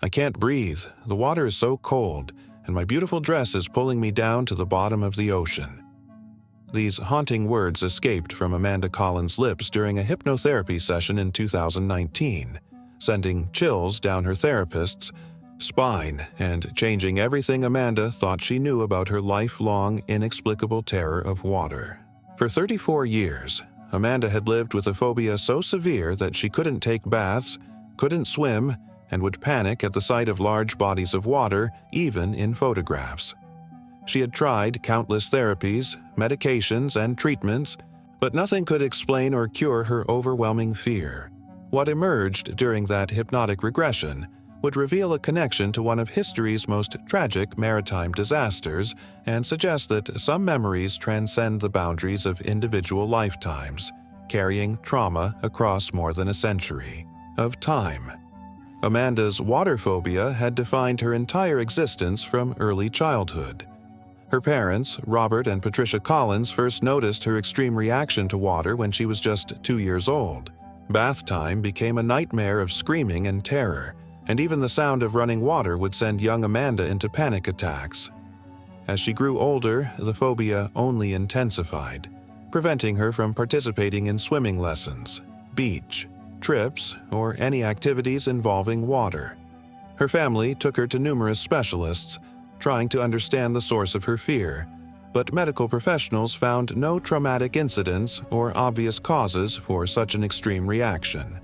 I can't breathe, the water is so cold, and my beautiful dress is pulling me down to the bottom of the ocean." These haunting words escaped from Amanda Collins' lips during a hypnotherapy session in 2019, sending chills down her therapist's spine and changing everything Amanda thought she knew about her lifelong, inexplicable terror of water. For 34 years, Amanda had lived with a phobia so severe that she couldn't take baths, couldn't swim, and would panic at the sight of large bodies of water, even in photographs. She had tried countless therapies, medications, and treatments, but nothing could explain or cure her overwhelming fear. What emerged during that hypnotic regression would reveal a connection to one of history's most tragic maritime disasters and suggest that some memories transcend the boundaries of individual lifetimes, carrying trauma across more than a century of time. Amanda's water phobia had defined her entire existence from early childhood. Her parents, Robert and Patricia Collins, first noticed her extreme reaction to water when she was just 2 years old. Bath time became a nightmare of screaming and terror, and even the sound of running water would send young Amanda into panic attacks. As she grew older, the phobia only intensified, preventing her from participating in swimming lessons, beach trips, or any activities involving water. Her family took her to numerous specialists, trying to understand the source of her fear, but medical professionals found no traumatic incidents or obvious causes for such an extreme reaction.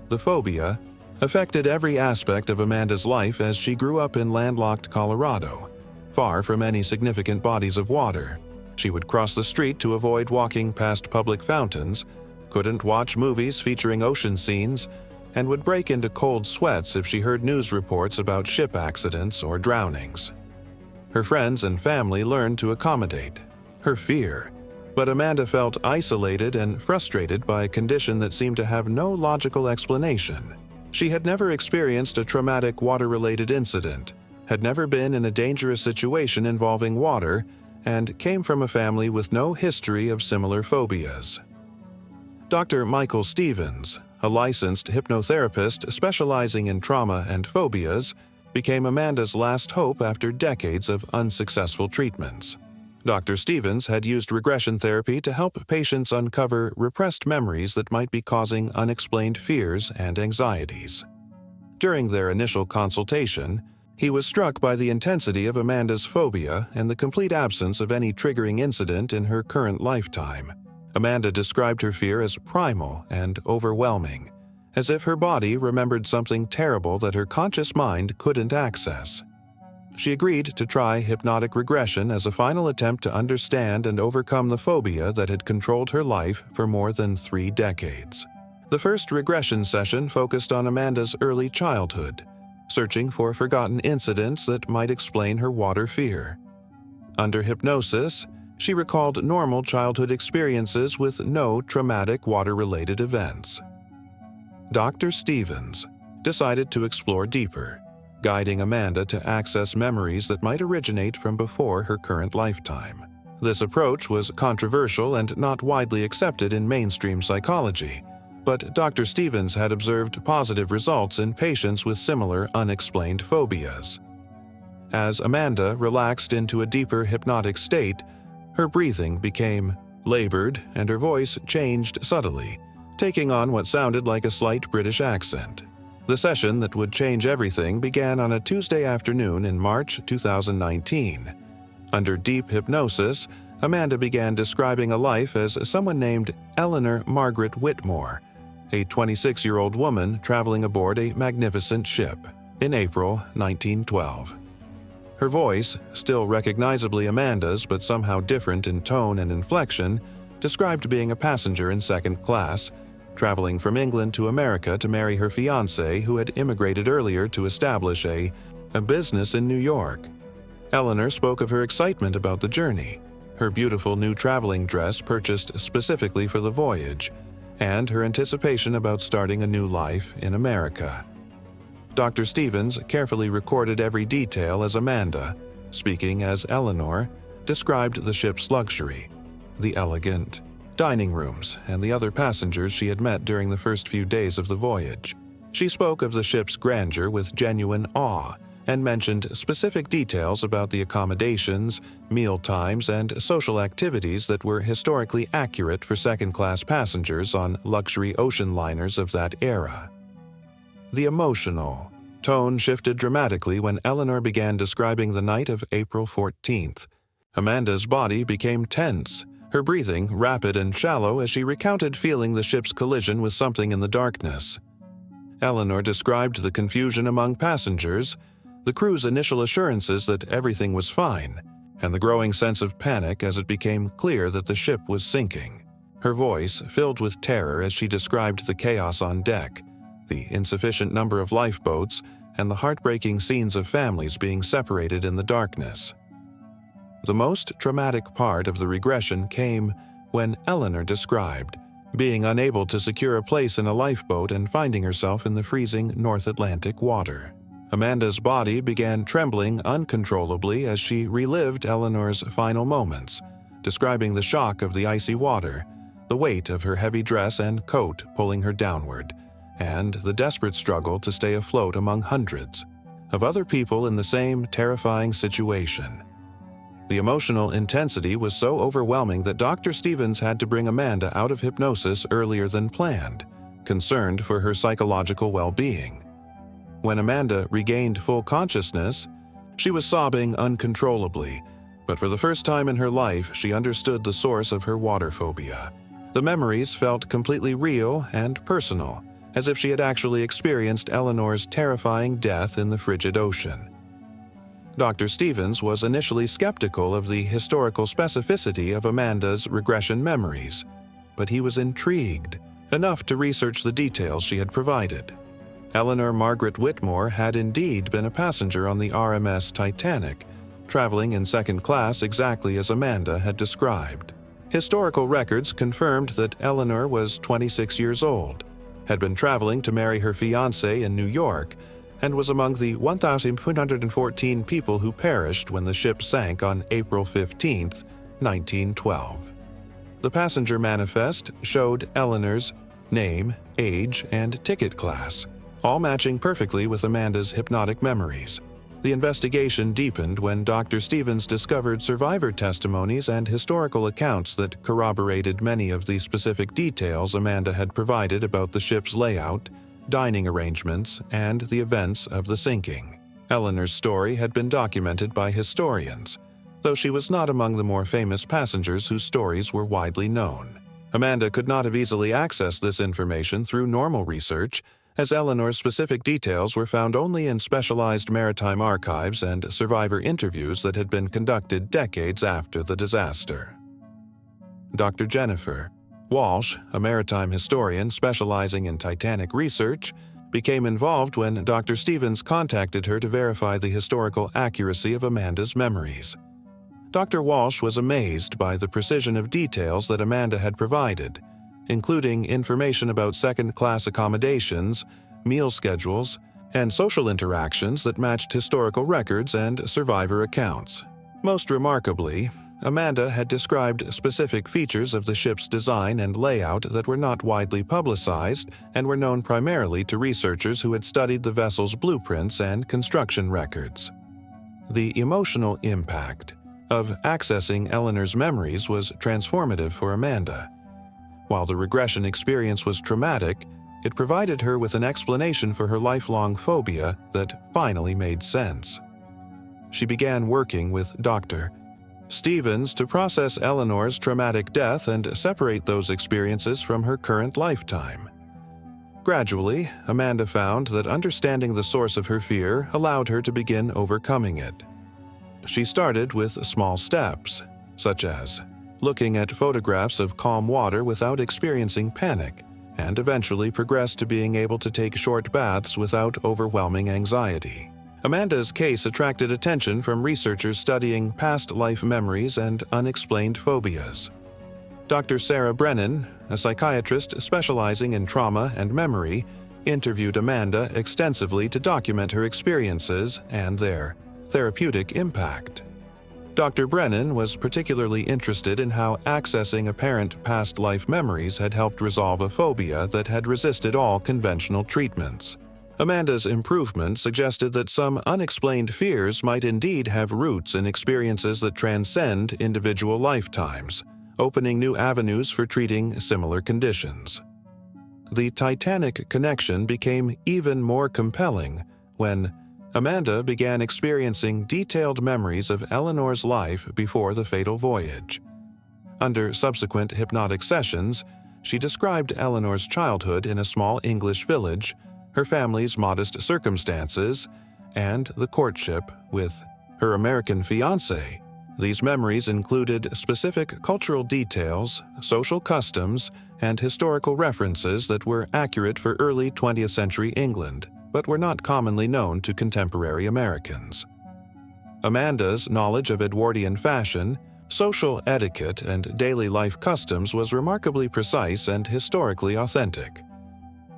The phobia affected every aspect of Amanda's life as she grew up in landlocked Colorado, far from any significant bodies of water. She would cross the street to avoid walking past public fountains, couldn't watch movies featuring ocean scenes, and would break into cold sweats if she heard news reports about ship accidents or drownings. Her friends and family learned to accommodate her fear, but Amanda felt isolated and frustrated by a condition that seemed to have no logical explanation. She had never experienced a traumatic water-related incident, had never been in a dangerous situation involving water, and came from a family with no history of similar phobias. Dr. Michael Stevens, a licensed hypnotherapist specializing in trauma and phobias, became Amanda's last hope after decades of unsuccessful treatments. Dr. Stevens had used regression therapy to help patients uncover repressed memories that might be causing unexplained fears and anxieties. During their initial consultation, he was struck by the intensity of Amanda's phobia and the complete absence of any triggering incident in her current lifetime. Amanda described her fear as primal and overwhelming, as if her body remembered something terrible that her conscious mind couldn't access. She agreed to try hypnotic regression as a final attempt to understand and overcome the phobia that had controlled her life for more than 3 decades. The first regression session focused on Amanda's early childhood, searching for forgotten incidents that might explain her water fear. Under hypnosis, she recalled normal childhood experiences with no traumatic water-related events. Dr. Stevens decided to explore deeper, guiding Amanda to access memories that might originate from before her current lifetime. This approach was controversial and not widely accepted in mainstream psychology, but Dr. Stevens had observed positive results in patients with similar unexplained phobias. As Amanda relaxed into a deeper hypnotic state, her breathing became labored and her voice changed subtly, taking on what sounded like a slight British accent. The session that would change everything began on a Tuesday afternoon in March 2019. Under deep hypnosis, Amanda began describing a life as someone named Eleanor Margaret Whitmore, a 26-year-old woman traveling aboard a magnificent ship in April 1912. Her voice, still recognizably Amanda's but somehow different in tone and inflection, described being a passenger in second class, traveling from England to America to marry her fiancé who had immigrated earlier to establish a business in New York. Eleanor spoke of her excitement about the journey, her beautiful new traveling dress purchased specifically for the voyage, and her anticipation about starting a new life in America. Dr. Stevens carefully recorded every detail as Amanda, speaking as Eleanor, described the ship's luxury, the elegant dining rooms, and the other passengers she had met during the first few days of the voyage. She spoke of the ship's grandeur with genuine awe and mentioned specific details about the accommodations, meal times, and social activities that were historically accurate for second-class passengers on luxury ocean liners of that era. The emotional tone shifted dramatically when Eleanor began describing the night of April 14th. Amanda's body became tense, her breathing rapid and shallow as she recounted feeling the ship's collision with something in the darkness. Eleanor described the confusion among passengers, the crew's initial assurances that everything was fine, and the growing sense of panic as it became clear that the ship was sinking. Her voice filled with terror as she described the chaos on deck, the insufficient number of lifeboats, and the heartbreaking scenes of families being separated in the darkness. The most traumatic part of the regression came when Eleanor described being unable to secure a place in a lifeboat and finding herself in the freezing North Atlantic water. Amanda's body began trembling uncontrollably as she relived Eleanor's final moments, describing the shock of the icy water, the weight of her heavy dress and coat pulling her downward, and the desperate struggle to stay afloat among hundreds of other people in the same terrifying situation. The emotional intensity was so overwhelming that Dr. Stevens had to bring Amanda out of hypnosis earlier than planned, concerned for her psychological well-being. When Amanda regained full consciousness, she was sobbing uncontrollably, but for the first time in her life, she understood the source of her water phobia. The memories felt completely real and personal, as if she had actually experienced Eleanor's terrifying death in the frigid ocean. Dr. Stevens was initially skeptical of the historical specificity of Amanda's regression memories, but he was intrigued enough to research the details she had provided. Eleanor Margaret Whitmore had indeed been a passenger on the RMS Titanic, traveling in second class exactly as Amanda had described. Historical records confirmed that Eleanor was 26 years old, had been traveling to marry her fiancé in New York, and was among the 1,214 people who perished when the ship sank on April 15, 1912. The passenger manifest showed Eleanor's name, age, and ticket class, all matching perfectly with Amanda's hypnotic memories. The investigation deepened when Dr. Stevens discovered survivor testimonies and historical accounts that corroborated many of the specific details Amanda had provided about the ship's layout, dining arrangements, and the events of the sinking. Eleanor's story had been documented by historians, though she was not among the more famous passengers whose stories were widely known. Amanda could not have easily accessed this information through normal research, as Eleanor's specific details were found only in specialized maritime archives and survivor interviews that had been conducted decades after the disaster. Dr. Jennifer Walsh, a maritime historian specializing in Titanic research, became involved when Dr. Stevens contacted her to verify the historical accuracy of Amanda's memories. Dr. Walsh was amazed by the precision of details that Amanda had provided, including information about second-class accommodations, meal schedules, and social interactions that matched historical records and survivor accounts. Most remarkably, Amanda had described specific features of the ship's design and layout that were not widely publicized and were known primarily to researchers who had studied the vessel's blueprints and construction records. The emotional impact of accessing Eleanor's memories was transformative for Amanda. While the regression experience was traumatic, it provided her with an explanation for her lifelong phobia that finally made sense. She began working with Dr. Stevens to process Eleanor's traumatic death and separate those experiences from her current lifetime. Gradually, Amanda found that understanding the source of her fear allowed her to begin overcoming it. She started with small steps, such as looking at photographs of calm water without experiencing panic, and eventually progressed to being able to take short baths without overwhelming anxiety. Amanda's case attracted attention from researchers studying past life memories and unexplained phobias. Dr. Sarah Brennan, a psychiatrist specializing in trauma and memory, interviewed Amanda extensively to document her experiences and their therapeutic impact. Dr. Brennan was particularly interested in how accessing apparent past life memories had helped resolve a phobia that had resisted all conventional treatments. Amanda's improvement suggested that some unexplained fears might indeed have roots in experiences that transcend individual lifetimes, opening new avenues for treating similar conditions. The Titanic connection became even more compelling when Amanda began experiencing detailed memories of Eleanor's life before the fatal voyage. Under subsequent hypnotic sessions, she described Eleanor's childhood in a small English village, her family's modest circumstances, and the courtship with her American fiancé. These memories included specific cultural details, social customs, and historical references that were accurate for early 20th century England, but were not commonly known to contemporary Americans. Amanda's knowledge of Edwardian fashion, social etiquette, and daily life customs was remarkably precise and historically authentic.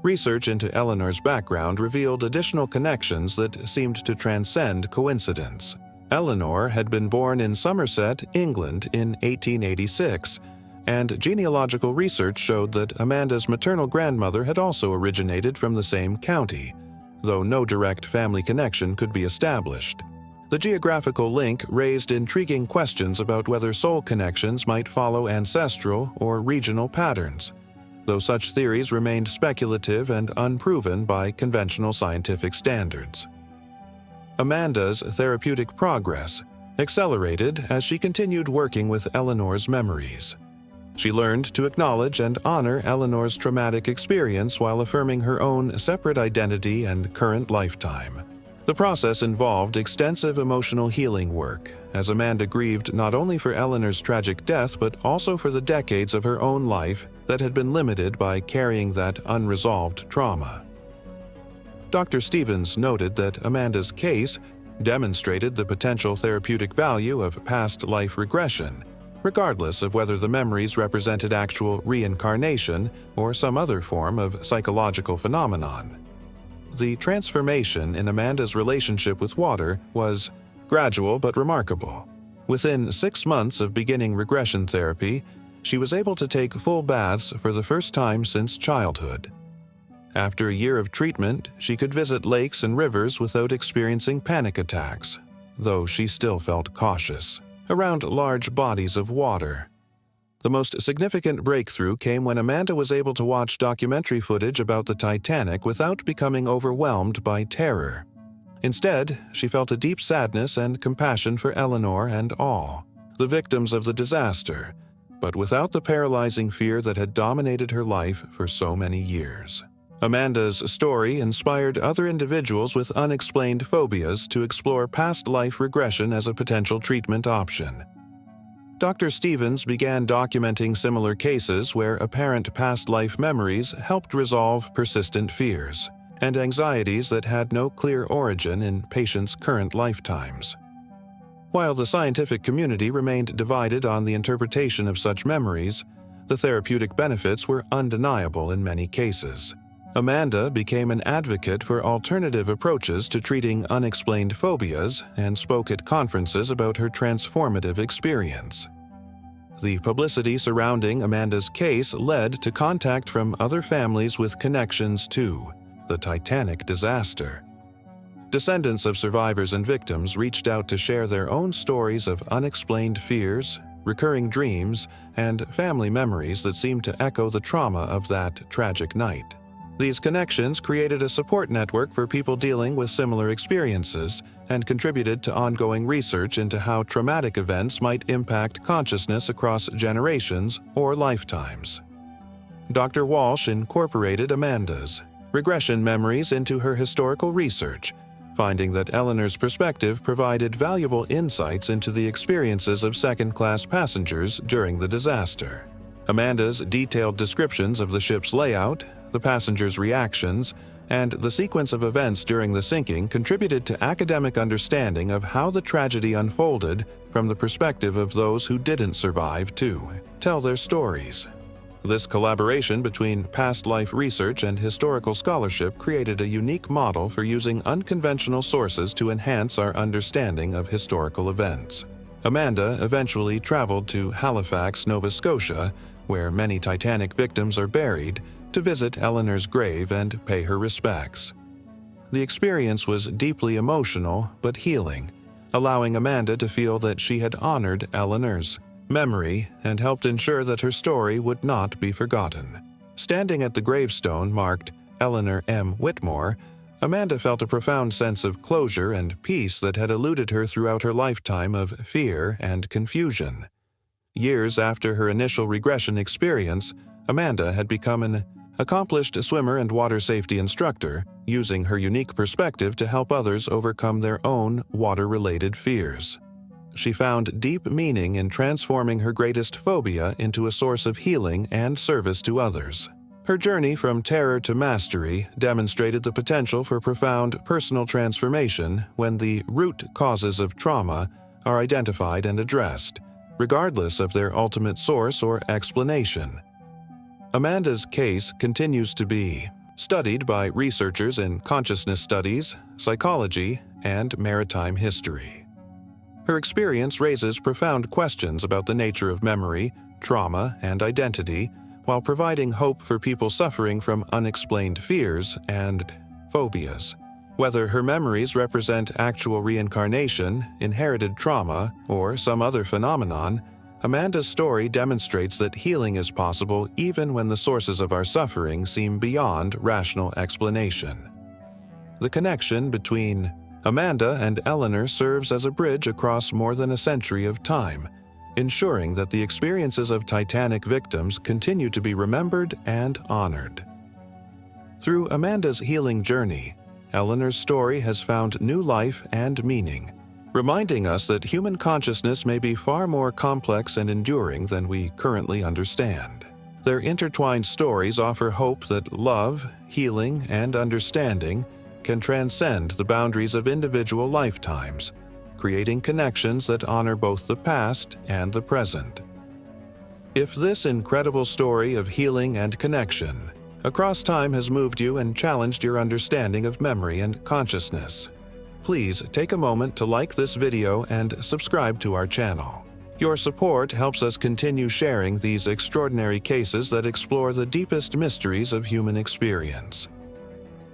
Research into Eleanor's background revealed additional connections that seemed to transcend coincidence. Eleanor had been born in Somerset, England in 1886, and genealogical research showed that Amanda's maternal grandmother had also originated from the same county, though no direct family connection could be established. The geographical link raised intriguing questions about whether soul connections might follow ancestral or regional patterns, though such theories remained speculative and unproven by conventional scientific standards. Amanda's therapeutic progress accelerated as she continued working with Eleanor's memories. She learned to acknowledge and honor Eleanor's traumatic experience while affirming her own separate identity and current lifetime. The process involved extensive emotional healing work, as Amanda grieved not only for Eleanor's tragic death but also for the decades of her own life that had been limited by carrying that unresolved trauma. Dr. Stevens noted that Amanda's case demonstrated the potential therapeutic value of past life regression, regardless of whether the memories represented actual reincarnation or some other form of psychological phenomenon. The transformation in Amanda's relationship with water was gradual but remarkable. Within 6 months of beginning regression therapy, she was able to take full baths for the first time since childhood. After a year of treatment, she could visit lakes and rivers without experiencing panic attacks, though she still felt cautious around large bodies of water. The most significant breakthrough came when Amanda was able to watch documentary footage about the Titanic without becoming overwhelmed by terror. Instead, she felt a deep sadness and compassion for Eleanor and all, the victims of the disaster, but without the paralyzing fear that had dominated her life for so many years. Amanda's story inspired other individuals with unexplained phobias to explore past life regression as a potential treatment option. Dr. Stevens began documenting similar cases where apparent past life memories helped resolve persistent fears and anxieties that had no clear origin in patients' current lifetimes. While the scientific community remained divided on the interpretation of such memories, the therapeutic benefits were undeniable in many cases. Amanda became an advocate for alternative approaches to treating unexplained phobias and spoke at conferences about her transformative experience. The publicity surrounding Amanda's case led to contact from other families with connections to the Titanic disaster. Descendants of survivors and victims reached out to share their own stories of unexplained fears, recurring dreams, and family memories that seemed to echo the trauma of that tragic night. These connections created a support network for people dealing with similar experiences and contributed to ongoing research into how traumatic events might impact consciousness across generations or lifetimes. Dr. Walsh incorporated Amanda's regression memories into her historical research, finding that Eleanor's perspective provided valuable insights into the experiences of second-class passengers during the disaster. Amanda's detailed descriptions of the ship's layout, the passengers' reactions, and the sequence of events during the sinking contributed to academic understanding of how the tragedy unfolded from the perspective of those who didn't survive to tell their stories. This collaboration between past life research and historical scholarship created a unique model for using unconventional sources to enhance our understanding of historical events. Amanda eventually traveled to Halifax, Nova Scotia, where many Titanic victims are buried, to visit Eleanor's grave and pay her respects. The experience was deeply emotional but healing, allowing Amanda to feel that she had honored Eleanor's memory and helped ensure that her story would not be forgotten. Standing at the gravestone marked Eleanor M. Whitmore, Amanda felt a profound sense of closure and peace that had eluded her throughout her lifetime of fear and confusion. Years after her initial regression experience, Amanda had become an accomplished swimmer and water safety instructor, using her unique perspective to help others overcome their own water-related fears. She found deep meaning in transforming her greatest phobia into a source of healing and service to others. Her journey from terror to mastery demonstrated the potential for profound personal transformation when the root causes of trauma are identified and addressed, regardless of their ultimate source or explanation. Amanda's case continues to be studied by researchers in consciousness studies, psychology, and maritime history. Her experience raises profound questions about the nature of memory, trauma, and identity, while providing hope for people suffering from unexplained fears and phobias. Whether her memories represent actual reincarnation, inherited trauma, or some other phenomenon, Amanda's story demonstrates that healing is possible even when the sources of our suffering seem beyond rational explanation. The connection between Amanda and Eleanor serves as a bridge across more than a century of time, ensuring that the experiences of Titanic victims continue to be remembered and honored. Through Amanda's healing journey, Eleanor's story has found new life and meaning, reminding us that human consciousness may be far more complex and enduring than we currently understand. Their intertwined stories offer hope that love, healing, and understanding can transcend the boundaries of individual lifetimes, creating connections that honor both the past and the present. If this incredible story of healing and connection across time has moved you and challenged your understanding of memory and consciousness, please take a moment to like this video and subscribe to our channel. Your support helps us continue sharing these extraordinary cases that explore the deepest mysteries of human experience.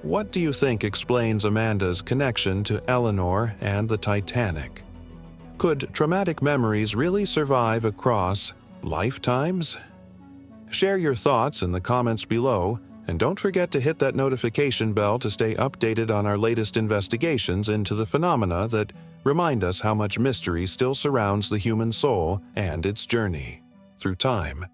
What do you think explains Amanda's connection to Eleanor and the Titanic? Could traumatic memories really survive across lifetimes? Share your thoughts in the comments below, and don't forget to hit that notification bell to stay updated on our latest investigations into the phenomena that remind us how much mystery still surrounds the human soul and its journey through time.